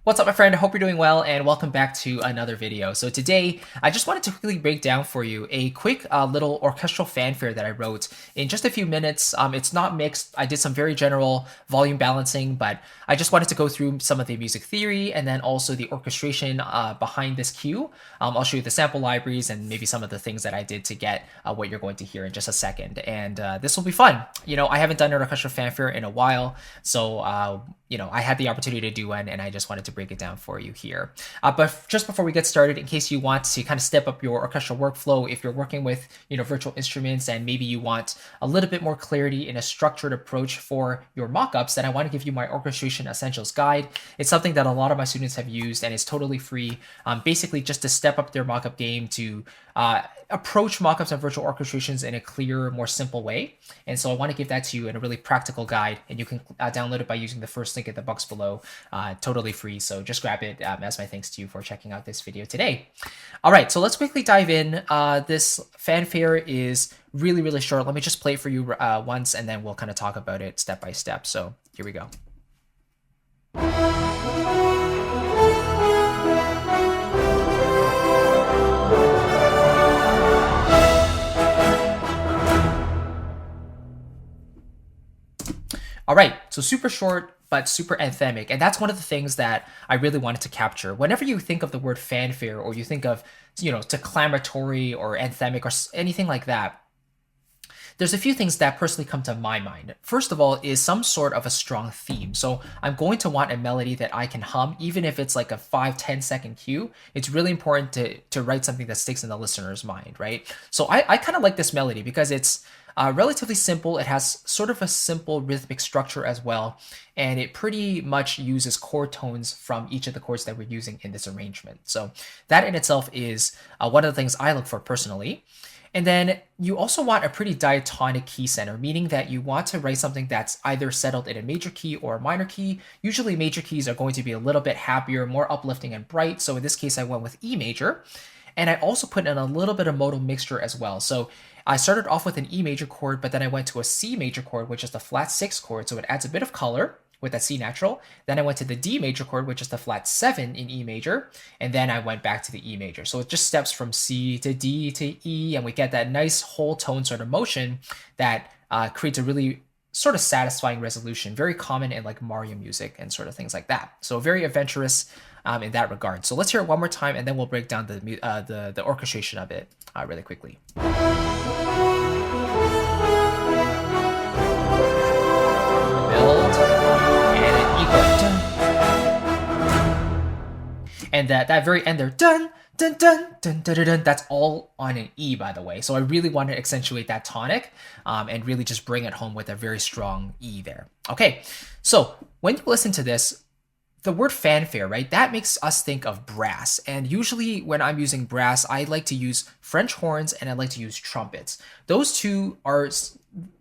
What's up, my friend? I hope you're doing well, and welcome back to another video. So today, I just wanted to quickly break down for you a quick little orchestral fanfare that I wrote in just a few minutes. It's not mixed. I did some very general volume balancing, but I just wanted to go through some of the music theory and then also the orchestration behind this cue. I'll show you the sample libraries and maybe some of the things that I did to get what you're going to hear in just a second. And this will be fun. I haven't done an orchestral fanfare in a while, so I had the opportunity to do one, and I just wanted to break it down for you here. But just before we get started, in case you want to kind of step up your orchestral workflow, if you're working with virtual instruments and maybe you want a little bit more clarity in a structured approach for your mockups, then I want to give you my orchestration essentials guide. It's something that a lot of my students have used, and it's totally free. Basically, just to step up their mockup game to approach mockups and virtual orchestrations in a clearer, more simple way. And so I want to give that to you in a really practical guide, and you can download it by using the first link in the box below, totally free. So just grab it as my thanks to you for checking out this video today. All right, so let's quickly dive in. This fanfare is really, really short. Let me just play it for you once, and then we'll kind of talk about it step by step. So here we go. All right, so super short, but super anthemic. And that's one of the things that I really wanted to capture. Whenever you think of the word fanfare, or you think of, declamatory or anthemic or anything like that, there's a few things that personally come to my mind. First of all is some sort of a strong theme. So I'm going to want a melody that I can hum, even if it's like a 5-10 second cue. It's really important to write something that sticks in the listener's mind, right? So I kind of like this melody because it's relatively simple. It has sort of a simple rhythmic structure as well, and it pretty much uses chord tones from each of the chords that we're using in this arrangement. So that in itself is one of the things I look for personally. And then you also want a pretty diatonic key center, meaning that you want to write something that's either settled in a major key or a minor key. Usually major keys are going to be a little bit happier, more uplifting and bright. So in this case, I went with E major. And I also put in a little bit of modal mixture as well. So I started off with an E major chord, but then I went to a C major chord, which is the flat 6 chord. So it adds a bit of color with that C natural. Then I went to the D major chord, which is the flat 7 in E major. And then I went back to the E major. So it just steps from C to D to E, and we get that nice whole tone sort of motion that creates a really sort of satisfying resolution, very common in like Mario music and sort of things like that. So very adventurous in that regard. So let's hear it one more time, and then we'll break down the orchestration of it really quickly. Build and an E chord, and that very end there, dun dun dun dun dun dun dun. That's all on an E, by the way. So I really want to accentuate that tonic and really just bring it home with a very strong E there. Okay, so when you listen to this, the word fanfare, right? That makes us think of brass. And usually when I'm using brass, I like to use French horns and I like to use trumpets. Those two are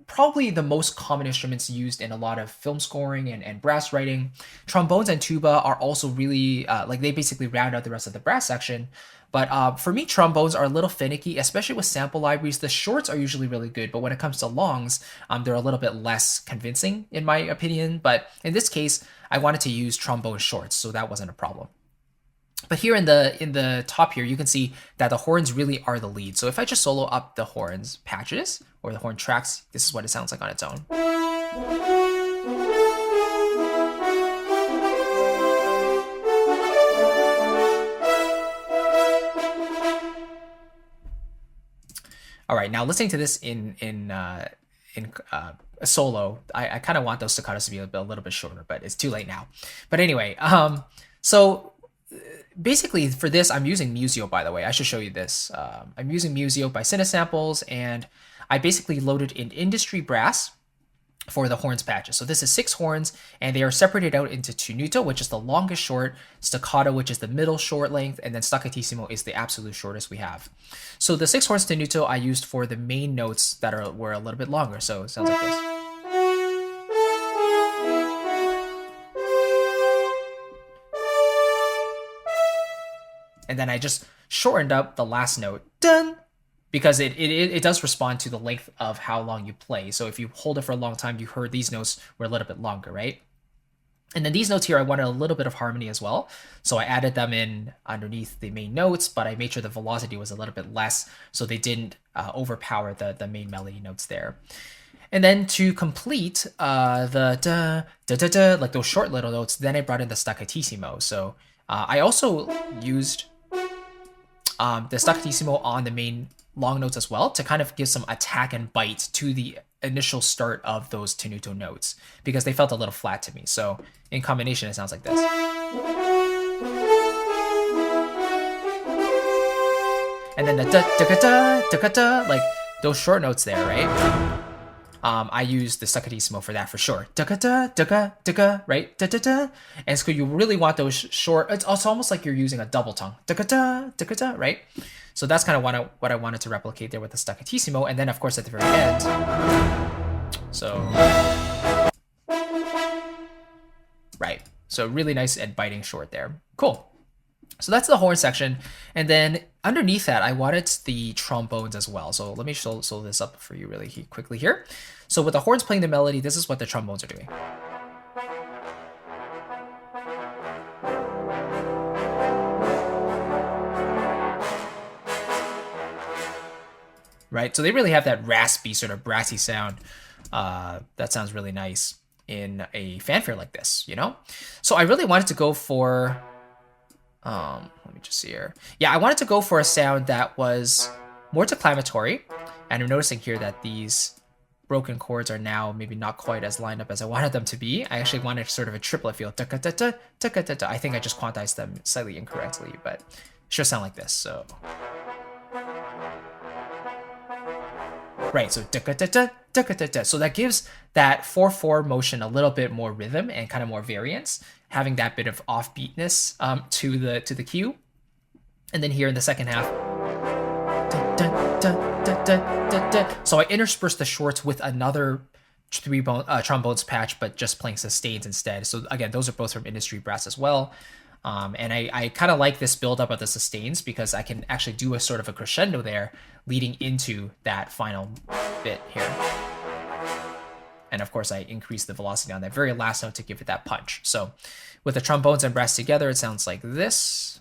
probably the most common instruments used in a lot of film scoring and brass writing. Trombones and tuba are also really, they basically round out the rest of the brass section. But for me, trombones are a little finicky, especially with sample libraries. The shorts are usually really good, but when it comes to longs, they're a little bit less convincing, in my opinion. But in this case, I wanted to use trombone shorts, so that wasn't a problem. But here in the top here, you can see that the horns really are the lead. So if I just solo up the horns patches or the horn tracks, this is what it sounds like on its own. All right, now listening to this in a solo, I kind of want those staccatos to be a little bit shorter, but it's too late now. But anyway, so basically for this, I'm using Musio, by the way. I should show you this. I'm using Musio by Cinesamples, and I basically loaded in industry brass for the horns patches. So this is 6 horns, and they are separated out into tenuto, which is the longest short, staccato, which is the middle short length, and then staccatissimo is the absolute shortest we have. So the 6 horns tenuto I used for the main notes that were a little bit longer. So it sounds like this. And then I just shortened up the last note, dun, because it does respond to the length of how long you play. So if you hold it for a long time, you heard these notes were a little bit longer, right? And then these notes here, I wanted a little bit of harmony as well. So I added them in underneath the main notes, but I made sure the velocity was a little bit less so they didn't overpower the main melody notes there. And then to complete the da, da, da, da, like those short little notes, then I brought in the staccatissimo. So I also used the staccatissimo on the main long notes as well to kind of give some attack and bite to the initial start of those tenuto notes because they felt a little flat to me. So in combination, it sounds like this. And then the da da da da da, like those short notes there, right? I use the staccatissimo for that for sure. Da da da da, right? Da da da. And so you really want those short. It's almost like you're using a double tongue. Da da da, right? So that's kind of what I wanted to replicate there with the staccatissimo. And then of course at the very end. So right. So really nice and biting short there. Cool. So that's the horn section. And then underneath that, I wanted the trombones as well. So let me show this up for you really quickly here. So with the horns playing the melody, this is what the trombones are doing. Right? So they really have that raspy, sort of brassy sound. That sounds really nice in a fanfare like this, you know? So I really wanted to go for... let me just see here. Yeah, I wanted to go for a sound that was more declamatory. And I'm noticing here that these broken chords are now maybe not quite as lined up as I wanted them to be. I actually wanted sort of a triplet feel. I think I just quantized them slightly incorrectly, but it should sound like this. So, right, so so that gives that 4/4 motion a little bit more rhythm and kind of more variance, having that bit of offbeatness to the cue. And then here in the second half, so I interspersed the shorts with another trombones patch, but just playing sustains instead. So again, those are both from Industry Brass as well. And I kind of like this buildup of the sustains because I can actually do a sort of a crescendo there leading into that final bit here. And of course, I increase the velocity on that very last note to give it that punch. So with the trombones and brass together, it sounds like this.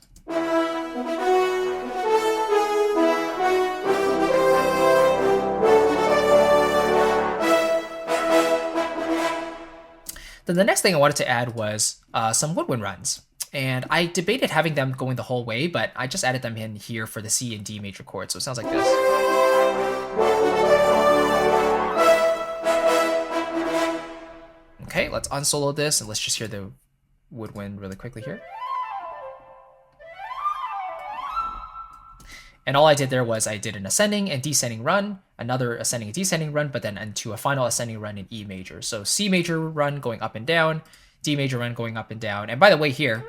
Then the next thing I wanted to add was some woodwind runs. And I debated having them going the whole way, but I just added them in here for the C and D major chords. So it sounds like this. Okay, let's unsolo this and let's just hear the woodwind really quickly here. And all I did there was I did an ascending and descending run, another ascending and descending run, but then into a final ascending run in E major. So C major run going up and down, D major run going up and down. And by the way here,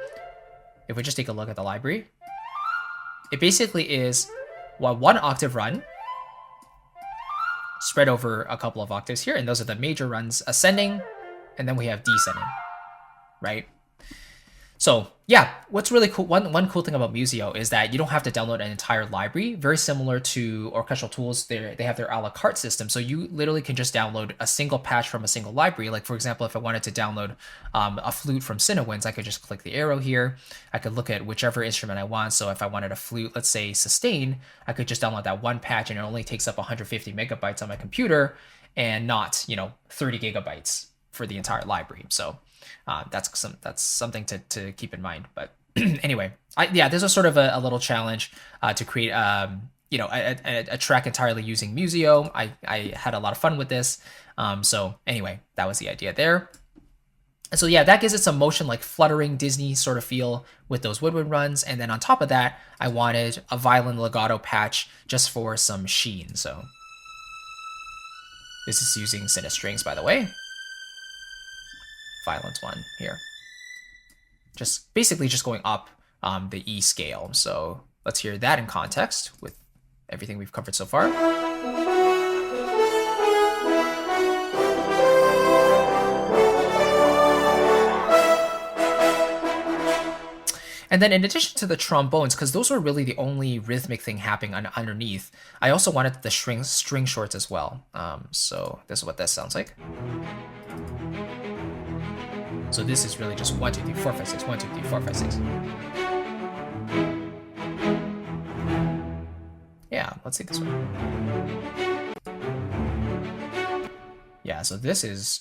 if we just take a look at the library, it basically is one octave run spread over a couple of octaves here. And those are the major runs ascending, and then we have descending, right? So yeah, what's really cool, one cool thing about Musio is that you don't have to download an entire library. Very similar to Orchestral Tools, they have their a la carte system. So you literally can just download a single patch from a single library. Like for example, if I wanted to download a flute from Cinewinds, I could just click the arrow here. I could look at whichever instrument I want. So if I wanted a flute, let's say sustain, I could just download that one patch and it only takes up 150 megabytes on my computer and not, 30 gigabytes for the entire library. So that's something to keep in mind. But anyway, this was sort of a little challenge to create a track entirely using Musio. I had a lot of fun with this. So anyway, that was the idea there. And so yeah, that gives it some motion, like fluttering Disney sort of feel with those woodwind runs. And then on top of that, I wanted a violin legato patch just for some sheen. So this is using Cinestrings, by the way. Violence one here. Just basically just going up the E scale. So let's hear that in context with everything we've covered so far. And then in addition to the trombones, because those were really the only rhythmic thing happening underneath, I also wanted the string shorts as well. So this is what that sounds like. So this is really just 1, 2, 3, 4, 5, 6, 1, 2, 3, 4, 5, 6. Yeah, let's see this one. Yeah, so this is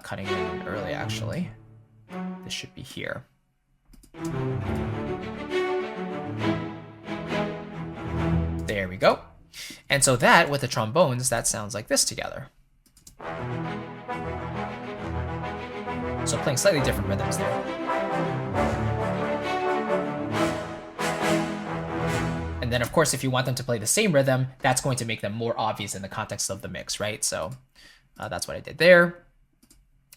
cutting in early, actually. This should be here. There we go. And so that, with the trombones, that sounds like this together. So playing slightly different rhythms there. And then, of course, if you want them to play the same rhythm, that's going to make them more obvious in the context of the mix, right? So that's what I did there.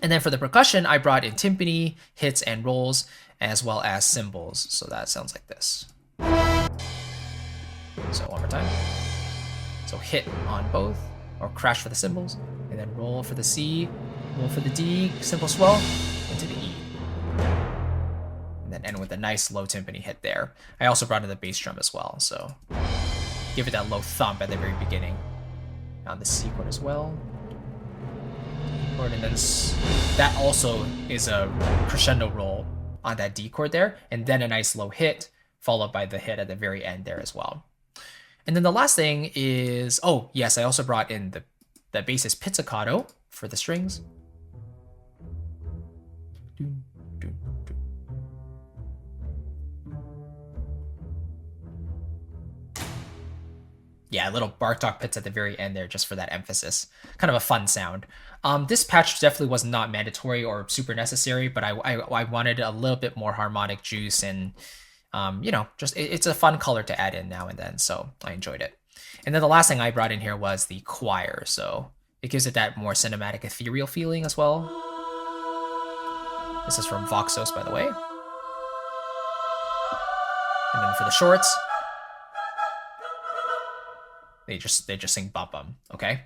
And then for the percussion, I brought in timpani, hits, and rolls, as well as cymbals. So that sounds like this. So one more time. So hit on both, or crash for the cymbals, and then roll for the C, roll for the D, simple swell, into the E. And then end with a nice low timpani hit there. I also brought in the bass drum as well, so give it that low thump at the very beginning. On the C chord as well. D chord, and then that also is a crescendo roll on that D chord there, and then a nice low hit, followed by the hit at the very end there as well. And then the last thing is, oh yes, I also brought in the bass's pizzicato for the strings. Yeah, little Bartok pits at the very end there just for that emphasis. Kind of a fun sound. This patch definitely was not mandatory or super necessary, but I wanted a little bit more harmonic juice, and you know, just it's a fun color to add in now and then, so I enjoyed it. And then the last thing I brought in here was the choir, so it gives it that more cinematic, ethereal feeling as well. This is from Voxos, by the way. And then for the shorts, they just sing bum bum, okay?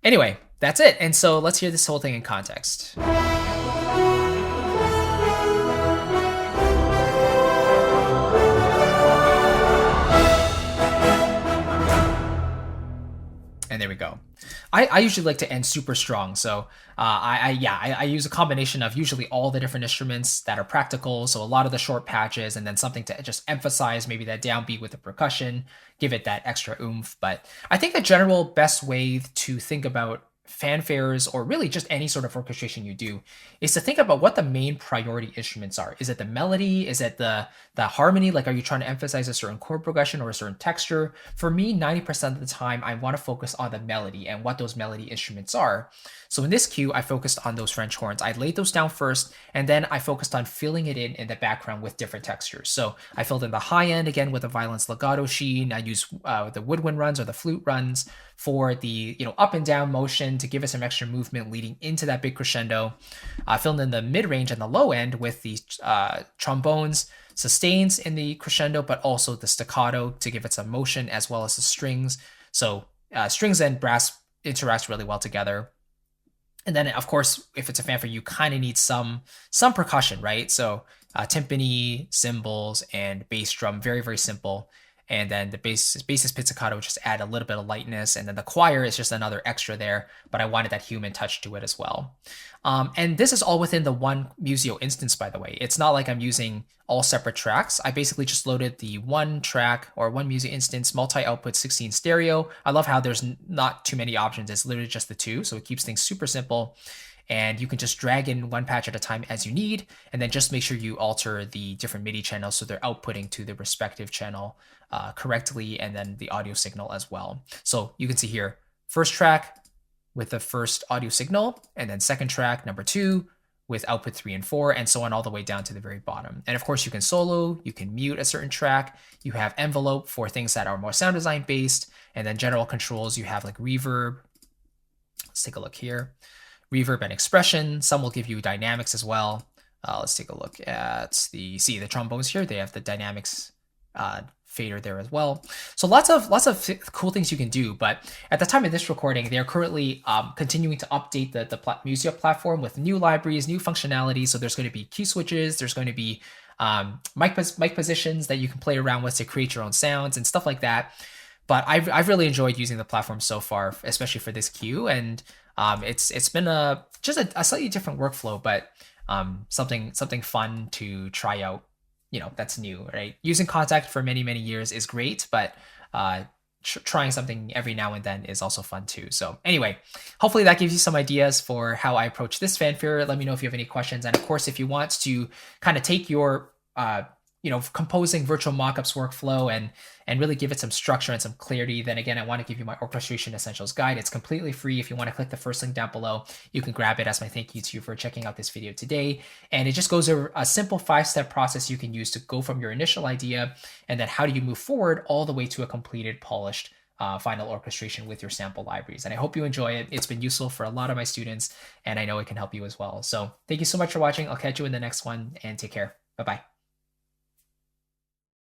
Anyway, that's it. And so let's hear this whole thing in context. And there we go. I usually like to end super strong, so I use a combination of usually all the different instruments that are practical, so a lot of the short patches, and then something to just emphasize maybe that downbeat with the percussion, give it that extra oomph. But I think the general best way to think about fanfares, or really just any sort of orchestration you do, is to think about what the main priority instruments are. Is it the melody? Is it the harmony? Like, are you trying to emphasize a certain chord progression or a certain texture? For me, 90% of the time, I want to focus on the melody and what those melody instruments are. So in this cue, I focused on those French horns. I laid those down first, and then I focused on filling it in the background with different textures. So I filled in the high end again with a violence legato sheen. I used the woodwind runs or the flute runs for the up and down motion to give it some extra movement leading into that big crescendo. I filled in the mid range and the low end with the trombones, sustains in the crescendo, but also the staccato to give it some motion, as well as the strings. So strings and brass interact really well together. And then, of course, if it's a fanfare, you kind of need some percussion, right? So timpani, cymbals, and bass drum, very, very simple. And then the bass's pizzicato would just add a little bit of lightness. And then the choir is just another extra there, but I wanted that human touch to it as well. And this is all within the one Musio instance, by the way. It's not like I'm using all separate tracks. I basically just loaded the one track or one Musio instance, multi-output 16 stereo. I love how there's not too many options. It's literally just the two. So it keeps things super simple. And you can just drag in one patch at a time as you need, and then just make sure you alter the different MIDI channels so they're outputting to the respective channel correctly, and then the audio signal as well. So you can see here, first track with the first audio signal, and then second track, number 2, with output 3 and 4, and so on all the way down to the very bottom. And of course, you can solo, you can mute a certain track, you have envelope for things that are more sound design based, and then general controls, you have like reverb. Let's take a look here. Reverb and expression. Some will give you dynamics as well. Let's take a look at the trombones here. They have the dynamics fader there as well. So lots of cool things you can do. But at the time of this recording, they are currently continuing to update the Musio platform with new libraries, new functionality. So there's going to be key switches. There's going to be mic positions that you can play around with to create your own sounds and stuff like that. But I've really enjoyed using the platform so far, especially for this cue. And it's been just a slightly different workflow, but something fun to try out, that's new, right? Using Kontakt for many, many years is great, but trying something every now and then is also fun too. So anyway, hopefully that gives you some ideas for how I approach this fanfare. Let me know if you have any questions. And of course, if you want to kind of take your composing virtual mockups workflow and really give it some structure and some clarity, then again, I want to give you my orchestration essentials guide. It's completely free. If you want to click the first link down below, you can grab it as my thank you to you for checking out this video today. And it just goes over a simple 5-step process you can use to go from your initial idea and then how do you move forward all the way to a completed, polished final orchestration with your sample libraries. And I hope you enjoy it. It's been useful for a lot of my students, and I know it can help you as well. So thank you so much for watching. I'll catch you in the next one, and take care. Bye-bye.